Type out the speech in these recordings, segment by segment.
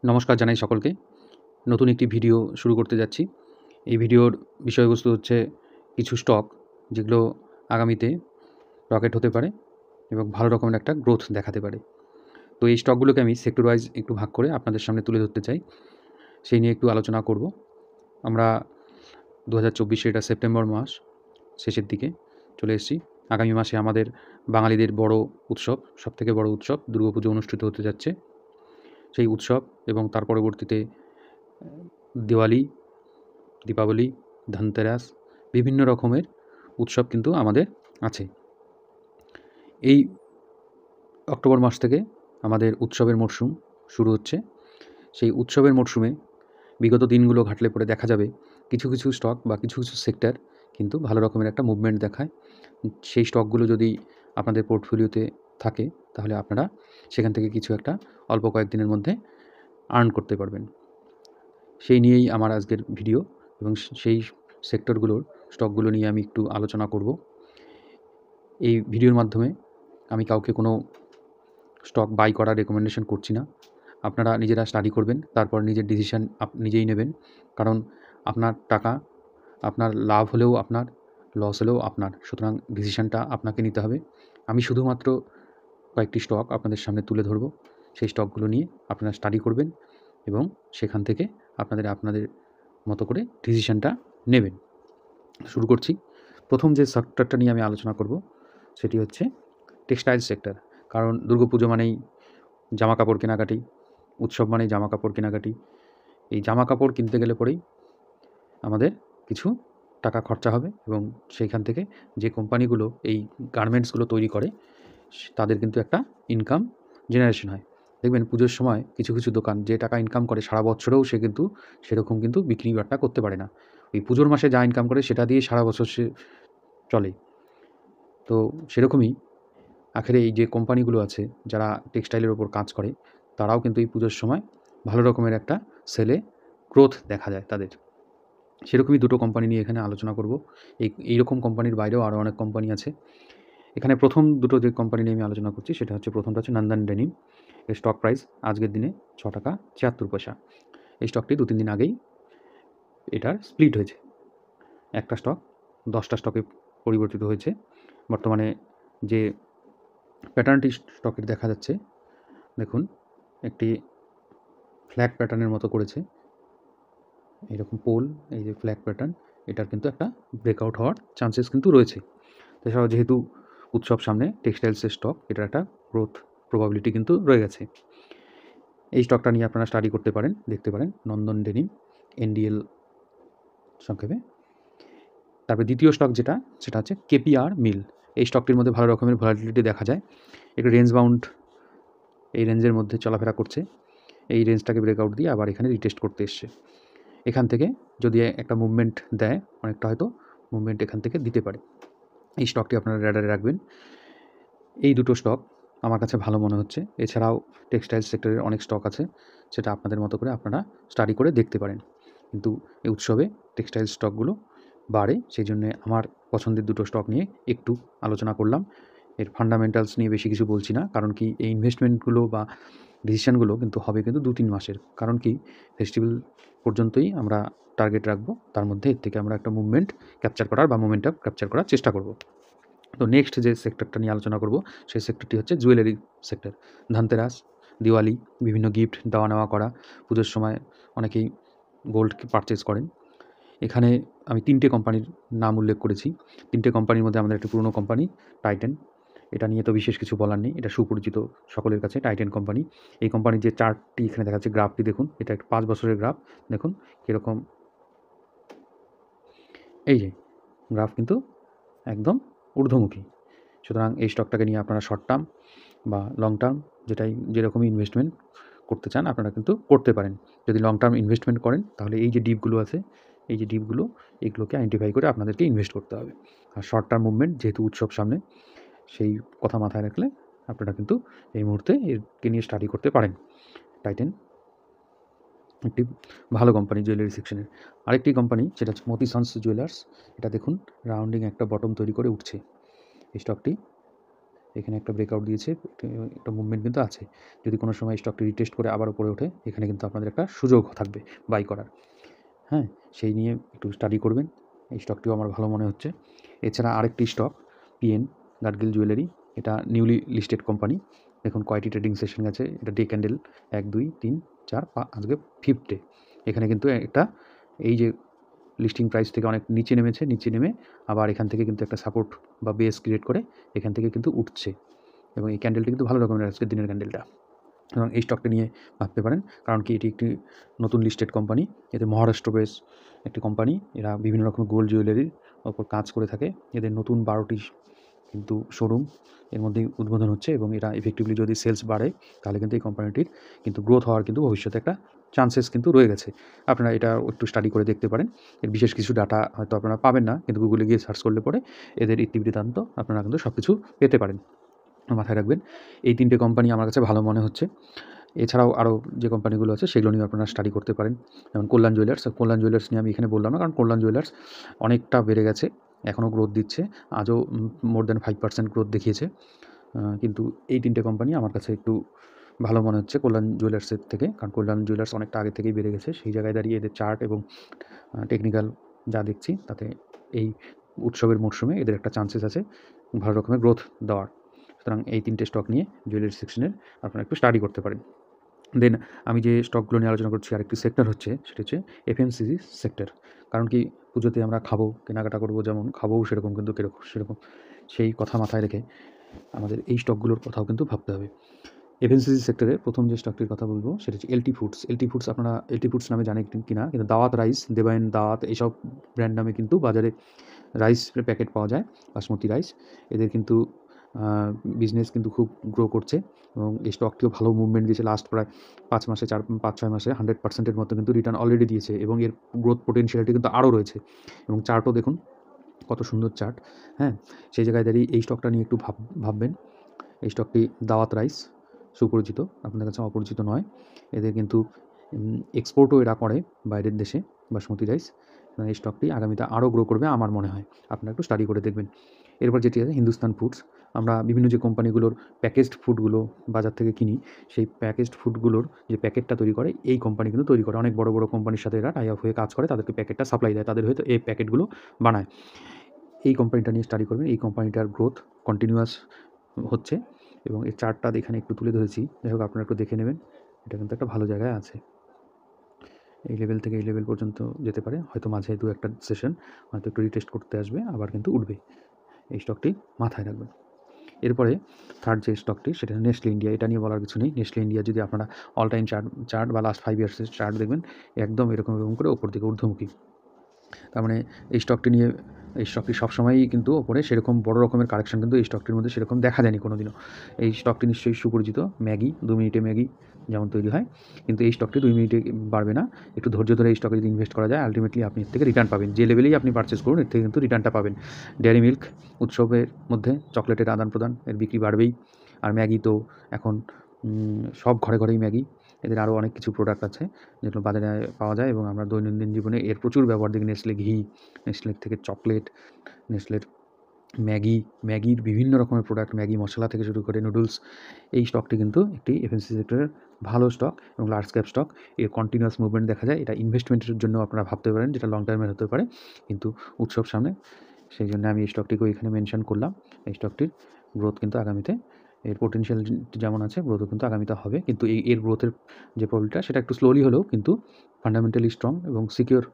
নমস্কার জানাই সকলকে। নতুন একটি ভিডিও শুরু করতে যাচ্ছি। এই ভিডিওর বিষয়বস্তু হচ্ছে কিছু স্টক যেগুলো আগামীতে রকেট হতে পারে এবং ভালো রকমের একটা গ্রোথ দেখাতে পারে। তো এই স্টকগুলোকে আমি সেক্টর ওয়াইজ একটু ভাগ করে আপনাদের সামনে তুলে ধরতে চাই। সেই নিয়ে একটু আলোচনা করব। আমরা 2024 এটা সেপ্টেম্বর মাস শেষের দিকে চলে এসেছি। আগামী মাসে আমাদের বাঙালিদের বড় উৎসব, সবথেকে বড় উৎসব দুর্গাপুজো অনুষ্ঠিত হতে যাচ্ছে। সেই উৎসব এবং তার পরবর্তীতে দিওয়ালি, দীপাবলি, ধনতেরাস বিভিন্ন রকমের উৎসব কিন্তু আমাদের আছে। এই অক্টোবর মাস থেকে আমাদের উৎসবের মরশুম শুরু হচ্ছে। সেই উৎসবের মরশুমে বিগত দিনগুলো ঘাটলে পরে দেখা যাবে কিছু কিছু স্টক বা কিছু কিছু সেক্টর কিন্তু ভালো রকমের একটা মুভমেন্ট দেখায়। সেই স্টকগুলো যদি আপনাদের পোর্টফোলিওতে থাকে তাহলে আপনারা সেখান থেকে কিছু একটা অল্প কয়েকদিনের মধ্যে আর্ন করতে পারবেন। সেই নিয়েই আমার আজকের ভিডিও এবং সেই সেক্টরগুলোর স্টকগুলো নিয়ে আমি একটু আলোচনা করব। এই ভিডিওর মাধ্যমে আমি কাউকে কোনো স্টক বাই করার রেকমেন্ডেশন করছি না। আপনারা নিজেরা স্টাডি করবেন, তারপর নিজের ডিসিশান নিজেই নেবেন। কারণ আপনার টাকা, আপনার লাভ হলেও আপনার, লস হলেও আপনার। সুতরাং ডিসিশানটা আপনাকে নিতে হবে। আমি শুধুমাত্র কয়েকটি স্টক আপনাদের সামনে তুলে ধরব। সেই স্টকগুলো নিয়ে আপনারা স্টাডি করবেন এবং সেখান থেকে আপনাদের মতো করে ডিসিশানটা নেবেন। শুরু করছি। প্রথম যে সেক্টরটা নিয়ে আমি আলোচনা করব সেটি হচ্ছে টেক্সটাইল সেক্টর। কারণ দুর্গাপুজো মানেই জামাকাপড় কেনাকাটি, উৎসব মানেই জামাকাপড় কেনাকাটি। এই জামাকাপড় কিনতে গেলে পরেই আমাদের কিছু টাকা খরচা হবে এবং সেইখান থেকে যে কোম্পানিগুলো এই গার্মেন্টসগুলো তৈরি করে তাদের কিন্তু একটা ইনকাম জেনারেশন হয়। দেখবেন পুজোর সময় কিছু কিছু দোকান যে টাকা ইনকাম করে সারা বছরেও সে কিন্তু সেরকম কিন্তু বিক্রি বাট্টা করতে পারে না। ওই পুজোর মাসে যা ইনকাম করে সেটা দিয়ে সারা বছর সে চলে। তো সেরকমই আখেরে এই যে কোম্পানিগুলো আছে যারা টেক্সটাইলের ওপর কাজ করে তারাও কিন্তু এই পুজোর সময় ভালো রকমের একটা সেলে গ্রোথ দেখা যায় তাদের। সেরকমই দুটো কোম্পানি নিয়ে এখানে আলোচনা করব। এইরকম কোম্পানির বাইরেও আরও অনেক কোম্পানি আছে। এখানে প্রথম দুটো যে কোম্পানি নিয়ে আমি আলোচনা করছি সেটা হচ্ছে, প্রথমটা হচ্ছে নন্দন ডেনিম। এর স্টক প্রাইস আজকের দিনে 6 টাকা 76 পয়সা। এই স্টকটি 2-3 দিন আগেই এটার স্প্লিট হয়েছে। একটা স্টক 10টা স্টকে পরিবর্তিত হয়েছে। বর্তমানে যে প্যাটার্নটি স্টকের দেখা যাচ্ছে, দেখুন একটি ফ্ল্যাগ প্যাটার্নের মতো করেছে। এইরকম পোল, এই যে ফ্ল্যাগ প্যাটার্ন, এটার কিন্তু একটা ব্রেকআউট হওয়ার চান্সেস কিন্তু রয়েছে। তাছাড়াও যেহেতু উৎসব সামনে, টেক্সটাইলসের স্টক, এটার একটা গ্রোথ প্রবাবিলিটি কিন্তু রয়ে গেছে। এই স্টকটা নিয়ে আপনারা স্টাডি করতে পারেন, দেখতে পারেন। নন্দন ডেনিম, NDL সংক্ষেপে। তারপরে দ্বিতীয় স্টক যেটা, সেটা হচ্ছে KPR মিল। এই স্টকটির মধ্যে ভালো রকমের ভলাটিলিটি দেখা যায়। একটু রেঞ্জ বাউন্ড, এই রেঞ্জের মধ্যে চলাফেরা করছে। এই রেঞ্জটাকে ব্রেকআউট দিয়ে আবার এখানে রিটেস্ট করতে এসছে। এখান থেকে যদি একটা মুভমেন্ট দেয়, অনেকটা হয়তো মুভমেন্ট এখান থেকে দিতে পারে। এই স্টকটি আপনারা র্যাডারে রাখবেন। এই দুটো স্টক আমার কাছে ভালো মনে হচ্ছে। এছাড়াও টেক্সটাইল সেক্টরের অনেক স্টক আছে, সেটা আপনাদের মতো করে আপনারা স্টাডি করে দেখতে পারেন। কিন্তু এই উৎসবে টেক্সটাইল স্টকগুলো বাড়ে, সেই জন্যে আমার পছন্দের দুটো স্টক নিয়ে একটু আলোচনা করলাম। এর ফান্ডামেন্টালস নিয়ে বেশি কিছু বলছি না, কারণ কি এই ইনভেস্টমেন্টগুলো বা ডিসিশানগুলো কিন্তু হবে কিন্তু 2-3 মাসের। কারণ কি ফেস্টিভ্যাল পর্যন্তই আমরা টার্গেট রাখবো, তার মধ্যে এর থেকে আমরা একটা মুভমেন্ট ক্যাপচার করার বা মোমেন্টাম ক্যাপচার করার চেষ্টা করব। তো নেক্সট যে সেক্টরটা নিয়ে আলোচনা করব সেই সেক্টরটি হচ্ছে জুয়েলারি সেক্টর। ধনতেরাস, দিওয়ালি, বিভিন্ন গিফট দেওয়া নেওয়া করা, পুজোর সময় অনেকেই গোল্ড পারচেজ করেন। এখানে আমি 3টে কোম্পানির নাম উল্লেখ করেছি। 3টে কোম্পানির মধ্যে আমাদের একটা পুরনো কোম্পানি টাইটেন। এটা নিয়ে তো বিশেষ কিছু বলার নেই, এটা সুপরিচিত সকলের কাছে, টাইটেন কোম্পানি। এই কোম্পানির যে চার্টটি এখানে দেখা যাচ্ছে, গ্রাফটি দেখুন, এটা একটা 5 বছরের গ্রাফ। দেখুন কীরকম, এই যে গ্রাফ কিন্তু একদম ঊর্ধ্বমুখী। সুতরাং এই স্টকটাকে নিয়ে আপনারা শর্ট টার্ম বা লং টার্ম যেরকমই ইনভেস্টমেন্ট করতে চান আপনারা কিন্তু করতে পারেন। যদি লং টার্ম ইনভেস্টমেন্ট করেন তাহলে এই যে ডিপগুলো আছে, এই যে ডিপগুলো, এইগুলোকে আইডেন্টিফাই করে আপনাদেরকে ইনভেস্ট করতে হবে। আর শর্ট টার্ম মুভমেন্ট যেহেতু উৎসব সামনে, সেই কথা মাথায় রাখলে আপনারা কিন্তু এই মুহূর্তে এরকে নিয়ে স্টাডি করতে পারেন। টাইটেন একটি ভালো কোম্পানি জুয়েলারি সেকশনের। আরেকটি কোম্পানি সেটা হচ্ছে মতি সন্স জুয়েলার্স। এটা দেখুন রাউন্ডিং একটা বটম তৈরি করে উঠছে। এই স্টকটি এখানে একটা ব্রেকআউট দিয়েছে, একটা মুভমেন্ট কিন্তু আছে। যদি কোনো সময় স্টকটি রিটেস্ট করে আবার উপরে ওঠে, এখানে কিন্তু আপনাদের একটা সুযোগ থাকবে বাই করার। হ্যাঁ, সেই নিয়ে একটু স্টাডি করবেন। এই স্টকটিও আমার ভালো মনে হচ্ছে। এছাড়া আরেকটি স্টক পিএন গাডগিল জুয়েলারি, এটা নিউলি লিস্টেড কোম্পানি। দেখুন কয়টি ট্রেডিং সেশন গেছে, এটা ডে ক্যান্ডেল 1 2 3 4 5, আজকে 5th ডে। এখানে কিন্তু একটা এই যে লিস্টিং প্রাইস থেকে অনেক নিচে নেমেছে, নিচে নেমে আবার এখান থেকে কিন্তু একটা সাপোর্ট বা বেস ক্রিয়েট করে এখান থেকে কিন্তু উঠছে, এবং এই ক্যান্ডেলটা কিন্তু ভালো রকমের আজকের দিনের ক্যান্ডেলটা। এবং এই স্টকটা নিয়ে ভাবতে পারেন, কারণ কি এটি একটি নতুন লিস্টেড কোম্পানি, এদের মহারাষ্ট্র বেস একটি কোম্পানি। এরা বিভিন্ন রকম গোল্ড জুয়েলারির ওপর কাজ করে থাকে। এদের নতুন 12টি কিন্তু শোরুম এর মধ্যেই উদ্বোধন হচ্ছে, এবং এরা ইফেক্টিভলি যদি সেলস বাড়ে তাহলে কিন্তু এই কোম্পানিটির কিন্তু গ্রোথ হওয়ার কিন্তু ভবিষ্যতে একটা চান্সেস কিন্তু রয়ে গেছে। আপনারা এটা একটু স্টাডি করে দেখতে পারেন। এর বিশেষ কিছু ডাটা হয়তো আপনারা পাবেন না, কিন্তু গুগলে গিয়ে সার্চ করলে পরে এদের ইতিবৃত্তান্ত আপনারা কিন্তু সব কিছু পেতে পারেন। মাথায় রাখবেন, এই 3টে কোম্পানি আমার কাছে ভালো মনে হচ্ছে। এছাড়াও আরও যে কোম্পানিগুলো আছে সেগুলো নিয়ে আপনারা স্টাডি করতে পারেন। যেমন কল্যাণ জুয়েলার্স নিয়ে আমি এখানে বললাম না, কারণ কল্যাণ জুয়েলার্স অনেকটা বেড়ে গেছে, এখনও গ্রোথ দিচ্ছে, আজও মোর দ্যান 5% গ্রোথ দেখিয়েছে। কিন্তু এই 3টে কোম্পানি আমার কাছে একটু ভালো মনে হচ্ছে কল্যাণ জুয়েলার্সের থেকে, কারণ কল্যাণ জুয়েলার্স অনেকটা আগে থেকেই বেড়ে গেছে। সেই জায়গায় দাঁড়িয়ে এদের চার্ট এবং টেকনিক্যাল যা দেখছি তাতে এই উৎসবের মরশুমে এদের একটা চান্সেস আছে ভালো রকমের গ্রোথ দেওয়ার। সুতরাং এই 3টে স্টক নিয়ে জুয়েলারি সেকশনের আপনারা একটু স্টাডি করতে পারেন। দেন আমি যে স্টকগুলো নিয়ে আলোচনা করছি, আরেকটি সেক্টর হচ্ছে, সেটা হচ্ছে এফএমসিজি সেক্টর। কারণ কি পুজোতে আমরা খাবো, কেনাকাটা করবো, যেমন খাবো সেরকম কিন্তু সেরকম সেই কথা মাথায় রেখে আমাদের এই স্টকগুলোর কথাও কিন্তু ভাবতে হবে। এফএমসিজি সেক্টরে প্রথম যে স্টকটির কথা বলবো সেটা হচ্ছে এলটি ফুডস। এলটি ফুডস আপনারা এলটি ফুডস নামে জানেন কিনা, কিন্তু দাওয়াত রাইস, দেবায়ন দাওয়াত, এইসব ব্র্যান্ড নামে কিন্তু বাজারে রাইসের প্যাকেট পাওয়া যায়, বাসমতি রাইস। এদের কিন্তু বিজনেস কিন্তু খুব গ্রো করছে, এবং এই স্টকটিও ভালো মুভমেন্ট দিয়েছে। লাস্ট প্রায় 5 মাসে 5-6 মাসে 100%-এর মতো কিন্তু রিটার্ন অলরেডি দিয়েছে, এবং এর গ্রোথ পোটেনশিয়ালিটি কিন্তু আরও রয়েছে। এবং চার্টও দেখুন কত সুন্দর চার্ট। হ্যাঁ, সেই জায়গায় দাঁড়িয়ে এই স্টকটা নিয়ে একটু ভাববেন। এই স্টকটি দাওয়াত রাইস সুপরিচিত, আপনাদের কাছে অপরিচিত নয়। এদের কিন্তু এক্সপোর্টও এরা করে বাইরের দেশে বাসমতি রাইস। এই স্টকটি আগামীতে আরও গ্রো করবে আমার মনে হয়, আপনারা একটু স্টাডি করে দেখবেন। এরপর যেটি আছে হিন্দুস্তান ফুডস। আমরা বিভিন্ন যে কোম্পানিগুলোর প্যাকেজড ফুডগুলো বাজার থেকে কিনি, সেই প্যাকেজড ফুডগুলোর যে প্যাকেটটা তৈরি করে এই কোম্পানি কিন্তু তৈরি করে। অনেক বড় বড় কোম্পানির সাথে এরা টাই আপ হয়ে কাজ করে, তাদেরকে প্যাকেটটা সাপ্লাই দেয়, তাদের হয়তো এই প্যাকেটগুলো বানায়। এই কোম্পানিটা নিয়ে স্টাডি করবেন। এই কোম্পানিটার গ্রোথ কন্টিনিউয়াস হচ্ছে, এবং এর চার্টটা এখানে একটু তুলে ধরেছি, যাই হোক আপনারা একটু দেখে নেবেন। এটা কিন্তু একটা ভালো জায়গায় আছে, এই লেভেল থেকে এই লেভেল পর্যন্ত যেতে পারে, হয়তো মাঝে 2-1টা সেশন হয়তো একটু রিটেস্ট করতে আসবে, আবার কিন্তু উঠবে। এই স্টকটি মাথায় রাখবেন। এরপরে থার্ড যে স্টকটি সেটা নেসলে ইন্ডিয়া। এটা নিয়ে বলার কিছু নেই। নেসলে ইন্ডিয়া যদি আপনারা অল টাইম চার্ট বা লাস্ট 5 ইয়ার্সের চার্ট দেখবেন, একদম এরকম করে ওপর দিকে ঊর্ধ্বমুখী। তার মানে এই স্টকটি সবসময়ই কিন্তু ওপরে, সেরকম বড় রকমের কারেকশন কিন্তু এই স্টকটির মধ্যে সেরকম দেখা যায়নি কোনোদিনও। এই স্টকটি নিশ্চয়ই সুপরিচিত, ম্যাগি, 2 মিনিটে ম্যাগি যেমন তৈরি হয়, কিন্তু এই স্টকটি 2 মিনিটে বাড়বে না। একটু ধৈর্য ধরে এই স্টকে যদি ইনভেস্ট করা যায়, আলটিমেটলি আপনি এর থেকে রিটার্ন পাবেন। যে লেভেলেই আপনি পারচেস করুন, এর থেকে কিন্তু রিটার্নটা পাবেন। ডেয়ারি মিল্ক, উৎসবের মধ্যে চকলেটের আদান প্রদান, এর বিক্রি বাড়বেই। আর ম্যাগি তো এখন সব ঘরে ঘরেই ম্যাগি। এদের আরও অনেক কিছু প্রোডাক্ট আছে যেগুলো বাজারে পাওয়া যায়, এবং আমরা দৈনন্দিন জীবনে এর প্রচুর ব্যবহার দেখি। নেসলে ঘি, নেসলের থেকে চকলেট, নেসলের ম্যাগির বিভিন্ন রকমের প্রোডাক্ট, ম্যাগি মশলা থেকে শুরু করে নুডলস। এই স্টকটি কিন্তু একটি এফএমসিজি সেক্টরের ভালো স্টক এবং লার্জ ক্যাপ স্টক। এর কন্টিনিউয়াস মুভমেন্ট দেখা যায়। এটা ইনভেস্টমেন্টের জন্য আপনারা ভাবতে পারেন, যেটা লং টার্মের হতে পারে, কিন্তু উৎসব সামনে, সেই জন্য আমি এই স্টকটিকেও এখানে মেনশন করলাম। এই স্টকটির গ্রোথ কিন্তু আগামীতে, এর পোটেনশিয়াল যেমন আছে, গ্রোথও কিন্তু আগামীতে হবে, কিন্তু এর গ্রোথের যে প্রবলিটিটা সেটা একটু স্লোলি হলেও কিন্তু ফান্ডামেন্টালি স্ট্রং এবং সিকিউর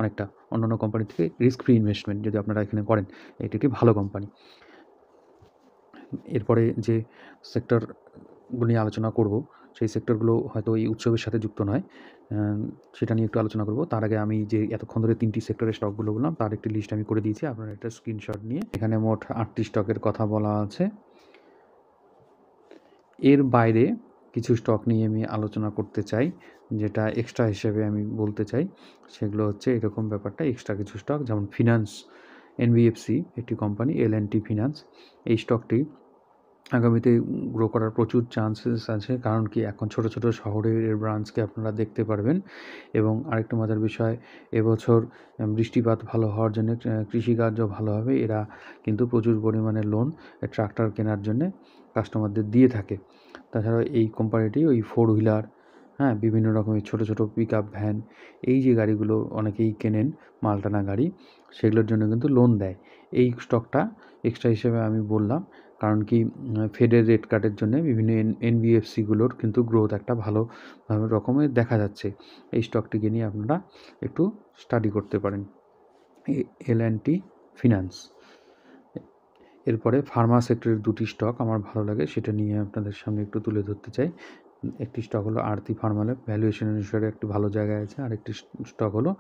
অনেকটা। অন্যান্য কোম্পানি থেকে রিস্ক ফ্রি ইনভেস্টমেন্ট যদি আপনারা এখানে করেন, এটি একটি ভালো কোম্পানি। এরপরে যে সেক্টরগুলো নিয়ে আলোচনা করব, সেই সেক্টরগুলো হয়তো এই উৎসবের সাথে যুক্ত নয়, সেটা নিয়ে একটু আলোচনা করব। তার আগে আমি যে এতক্ষণ ধরে 3টি সেক্টরের স্টকগুলো বললাম, তার একটি লিস্ট আমি করে দিয়েছি, আপনারা একটা স্ক্রিনশট নিয়ে। এখানে মোট 8টি স্টকের কথা বলা আছে। এর বাইরে কিছু স্টক নিয়ে আমি আলোচনা করতে চাই, যেটা এক্সট্রা হিসেবে আমি বলতে চাই। সেগুলো হচ্ছে এরকম ব্যাপারটা, এক্সট্রা কিছু স্টক, যেমন ফিনান্স, এনবিএফসি একটি কোম্পানি, L&T ফিনান্স। এই স্টকটি আগামীতে গ্রো করার প্রচুর চান্সেস আছে, কারণ কি এখন ছোট ছোট শহরের এর ব্রাঞ্চকে আপনারা দেখতে পারবেন। এবং আরেকটা মজার বিষয়, এবছর বৃষ্টিপাত ভালো হওয়ার জন্য কৃষিকার্য ভালো হবে, এরা কিন্তু প্রচুর পরিমাণে লোন ট্রাক্টর কেনার জন্যে কাস্টমারদের দিয়ে থাকে। তাছাড়াও এই কোম্পানিটি ওই ফোর হুইলার, হ্যাঁ, বিভিন্ন রকমের ছোট ছোট পিক আপ ভ্যান, এই যে গাড়িগুলো অনেকেই কেনেন মালটানা গাড়ি, সেগুলোর জন্য কিন্তু লোন দেয়। এই স্টকটা এক্সট্রা হিসেবে আমি বললাম, কারণ কি ফেডের রেট কাটের জন্য বিভিন্ন এনবিএফসিগুলোর কিন্তু গ্রোথ একটা ভালো রকমের দেখা যাচ্ছে। এই স্টকটিকে নিয়ে আপনারা একটু স্টাডি করতে পারেন। L&T finance. এরপরে ফার্মা সেক্টরের দুটি স্টক আমার ভালো লাগে, সেটা নিয়ে আপনাদের সামনে একটু তুলে ধরতে চাই। একটি স্টক হলো আরতি ফার্মাল্যাব, ভ্যালুয়েশন অনুসারে একটু ভালো জায়গায় আছে। আর একটি স্টক হলো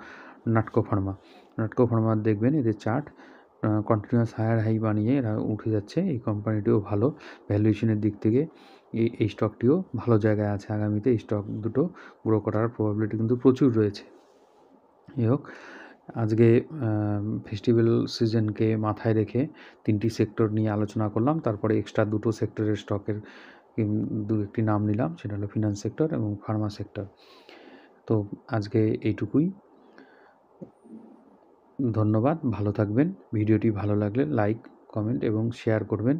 নাটকো ফার্মা। নাটকো ফার্মা দেখবেন এদের চার্ট কন্টিনিউয়াস হায়ার হাই বানিয়ে এরা উঠে যাচ্ছে। এই কোম্পানিটিও ভালো, ভ্যালুয়েশনের দিক থেকে এই স্টকটিও ভালো জায়গায় আছে। আগামীতে এই স্টক দুটো গ্রো করার প্রবাবিলিটি কিন্তু প্রচুর রয়েছে। যাই হোক, আজকে ফেস্টিভ্যাল সিজনকে মাথায় রেখে 3টি সেক্টর নিয়ে আলোচনা করলাম। তারপরে এক্সট্রা 2টো সেক্টরের স্টকের দু-একটি নাম নিলাম, সেটা হলো ফিনান্স সেক্টর এবং ফার্মা সেক্টর। তো আজকে এইটুকুই। ধন্যবাদ, ভালো থাকবেন। ভিডিওটি ভালো লাগলে লাইক, কমেন্ট এবং শেয়ার করবেন।